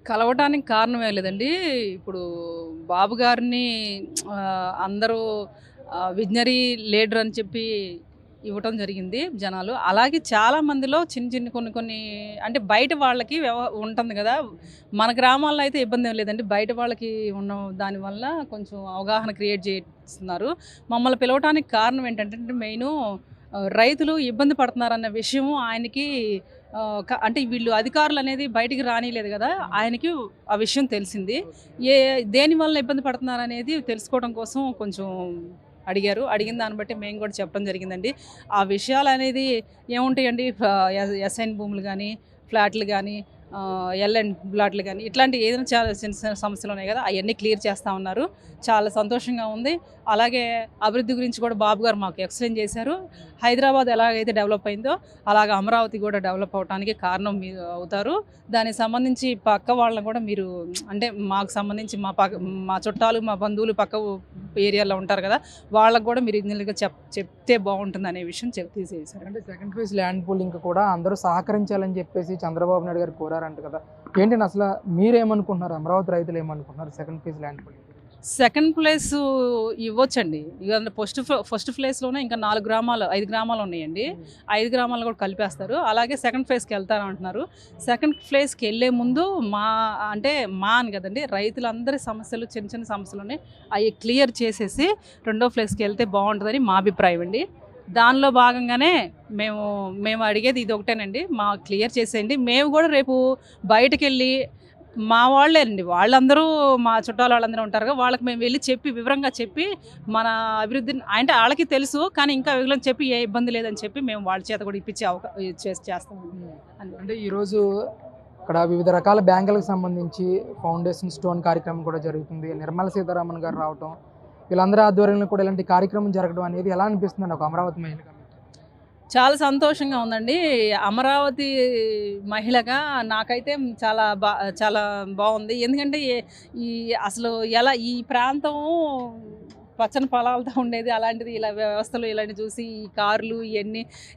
కలవటానికి కారణం ఏం లేదండి. ఇప్పుడు బాబు గారిని అందరూ విజనరీ లీడర్ అని చెప్పి ఇవ్వటం జరిగింది జనాలు. అలాగే చాలా మందిలో చిన్న చిన్న కొన్ని కొన్ని అంటే బయట వాళ్ళకి ఉంటుంది గదా! మన గ్రామాల్లో అయితే ఇబ్బందేం లేదండి. బయట వాళ్ళకి ఉన్న దానివల్ల కొంచెం అవగాహన క్రియేట్ చేస్తున్నారు. మమ్మల్ని పిలవటానికి కారణం ఏంటంటే మెయిను రైతులు ఇబ్బంది పడుతున్నారన్న విషయము ఆయనకి అంటే వీళ్ళు అధికారులనేది బయటికి రానీయలేదు గదా! ఆయనకి ఆ విషయం తెలిసింది. ఏ దేనివల్ల ఇబ్బంది పడుతున్నారనేది తెలుసుకోవడం కోసం కొంచెం అడిగారు. అడిగిన దాన్ని బట్టి మేము గూడా చెప్పడం జరిగిందండి. ఆ విషయాలనేది ఏముంటాయండి ఎస్ఐన్ భూములు గానీ, ఫ్లాట్లు గానీ, ఎల్‌ఎండ్ ప్లాట్లు గానీ, ఇట్లాంటి ఏదైనా చాలా చిన్న చిన్న సమస్యలున్నాయి గదా! అయన్నీ క్లియర్ చేస్తా ఉన్నారు. చాలా సంతోషంగా ఉంది. అలాగే అభివృద్ధి గురించి కూడా బాబు గారు మాకు ఎక్స్‌ప్లెయిన్ చేశారు. హైదరాబాద్ ఎలాగైతే డెవలప్ అయిందో, అలాగా అమరావతి గూడా డెవలప్ అవ్వటానికి కారణం మీరు అవుతారు. దానికి సంబంధించి పక్క వాళ్ళని కూడా మీరు అంటే మాకు సంబంధించి మా చుట్టాలు, మా బంధువులు పక్క ఏరియాలో ఉంటారు కదా! వాళ్ళకి కూడా మీరు ఇన్‌గా చెప్తే బావుంటుందనే విషయం తీసేసారు. అంటే సెకండ్ ఫేజ్ ల్యాండ్ పూలింగ్‌కి కూడా అందరూ సహకరించాలని చెప్పేసి చంద్రబాబు నాయుడు గారు కోరారంట కదా! ఏంటండి అసల మీరేమనుకుంటున్నారు? అమరావతి రైతులు ఏమనుకుంటున్నారు సెకండ్ ఫేజ్ ల్యాండ్ పూలింగ్ గురించి? సెకండ్ ప్లేసు ఇవ్వొచ్చండి. ఇక ఫస్ట్ ప్లేస్‌లోనే ఇంకా 4 గ్రామాలు, 5 గ్రామాలు ఉన్నాయండి. 5 గ్రామాలు కూడా కలిపేస్తారు. అలాగే సెకండ్ ఫేజ్‌కి వెళ్తారంటున్నారు. సెకండ్ ప్లేస్‌కెళ్ళే ముందు అంటే అని కదండీ, రైతులందరి సమస్యలు చిన్న చిన్న సమస్యలున్నాయి. అయి క్లియర్ చేసేసి రెండో ప్లేస్‌కి వెళ్తే బావుంటదని మా అభిప్రాయం అండి. దానిలో భాగంగానే మేము అడిగేది ఇదొకటేనండి. మాకు క్లియర్ చేసేయండి. మేము కూడా రేపు బయటకెళ్ళి మా వాళ్ళేనండి. వాళ్ళందరూ మా చుట్టాలు వాళ్ళందరూ ఉంటారుగా. వాళ్ళకి మేము వెళ్లి చెప్పి వివరంగా చెప్పి మన అభివృద్ధిని అంటే ఆళ్ళకి తెలుసు. కానీ ఇంకా వివరంగా చెప్పి ఏ ఇబ్బంది లేదని చెప్పి మేము వాళ్ళ చేత కూడా ఇప్పించే చేస్తామండి. అంటే ఈరోజు ఇక్కడ వివిధ రకాల బ్యాంకులకు సంబంధించి ఫౌండేషన్ స్టోన్ కార్యక్రమం కూడా జరుగుతుంది. నిర్మలా సీతారామన్ గారు రావటం, వీళ్ళందరి ఆధ్వర్యంలో కూడా ఇలాంటి కార్యక్రమం జరగడం అనేది ఎలా అనిపిస్తుందండి ఒక అమరావతి మహిళగా? చాలా సంతోషంగా ఉందండి. అమరావతి మహిళగా నాకైతే చాలా బావుంది. ఎందుకంటే ఈ అసలు ఈ ప్రాంతం పచ్చని పొలాలతో ఉండేది. అలాంటిది ఇలా వ్యవస్థలు ఇలాంటివి చూసి ఈ కార్లు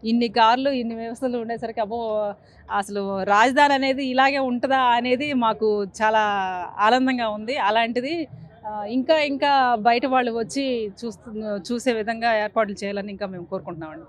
ఇన్ని కార్లు, ఇన్ని వ్యవస్థలు ఉండేసరికి అబ్బో! అసలు రాజధాని అనేది ఇలాగే ఉంటదా అనేది మాకు చాలా ఆనందంగా ఉంది. అలాంటిది ఇంకా ఇంకా బయట వాళ్ళు వచ్చి చూసే విధంగా ఏర్పాట్లు చేయాలని ఇంకా మేము కోరుకుంటున్నామండి.